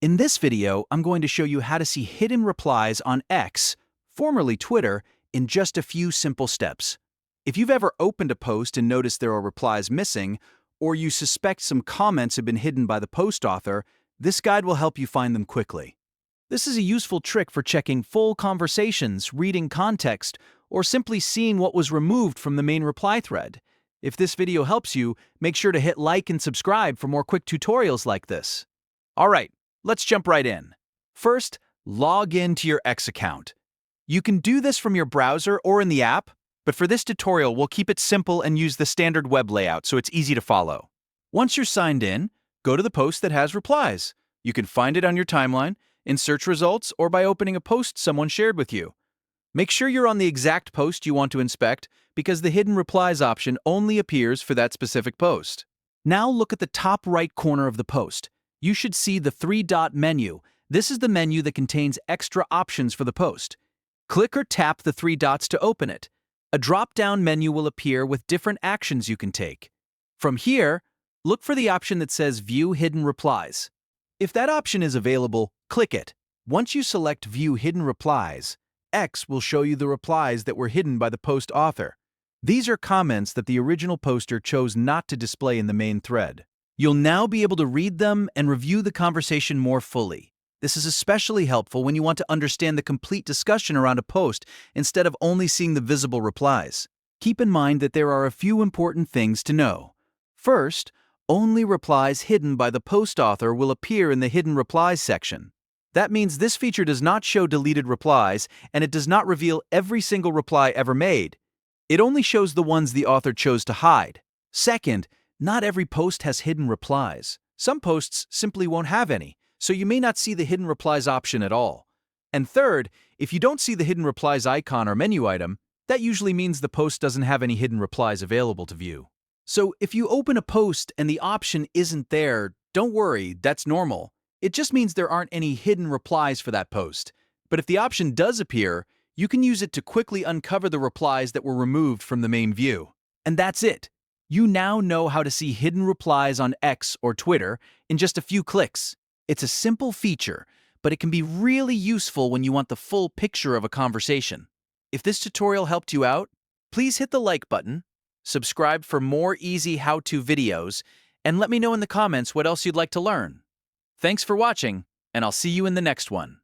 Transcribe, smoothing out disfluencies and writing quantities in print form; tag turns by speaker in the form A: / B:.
A: In this video, I'm going to show you how to see hidden replies on X, formerly Twitter, in just a few simple steps. If you've ever opened a post and noticed there are replies missing, or you suspect some comments have been hidden by the post author, this guide will help you find them quickly. This is a useful trick for checking full conversations, reading context, or simply seeing what was removed from the main reply thread. If this video helps you, make sure to hit like and subscribe for more quick tutorials like this. Alright, let's jump right in. First, log in to your X account. You can do this from your browser or in the app, but for this tutorial, we'll keep it simple and use the standard web layout so it's easy to follow. Once you're signed in, go to the post that has replies. You can find it on your timeline, in search results, or by opening a post someone shared with you. Make sure you're on the exact post you want to inspect because the hidden replies option only appears for that specific post. Now look at the top right corner of the post. You should see the three-dot menu. This is the menu that contains extra options for the post. Click or tap the three dots to open it. A drop-down menu will appear with different actions you can take. From here, look for the option that says View Hidden Replies. If that option is available, click it. Once you select View Hidden Replies, X will show you the replies that were hidden by the post author. These are comments that the original poster chose not to display in the main thread. You'll now be able to read them and review the conversation more fully. This is especially helpful when you want to understand the complete discussion around a post instead of only seeing the visible replies. Keep in mind that there are a few important things to know. First, only replies hidden by the post author will appear in the Hidden Replies section. That means this feature does not show deleted replies, and it does not reveal every single reply ever made. It only shows the ones the author chose to hide. Second, not every post has hidden replies. Some posts simply won't have any, so you may not see the hidden replies option at all. And third, if you don't see the hidden replies icon or menu item, that usually means the post doesn't have any hidden replies available to view. So if you open a post and the option isn't there, don't worry, that's normal. It just means there aren't any hidden replies for that post. But if the option does appear, you can use it to quickly uncover the replies that were removed from the main view. And that's it. You now know how to see hidden replies on X or Twitter in just a few clicks. It's a simple feature, but it can be really useful when you want the full picture of a conversation. If this tutorial helped you out, please hit the like button, subscribe for more easy how-to videos, and let me know in the comments what else you'd like to learn. Thanks for watching, and I'll see you in the next one.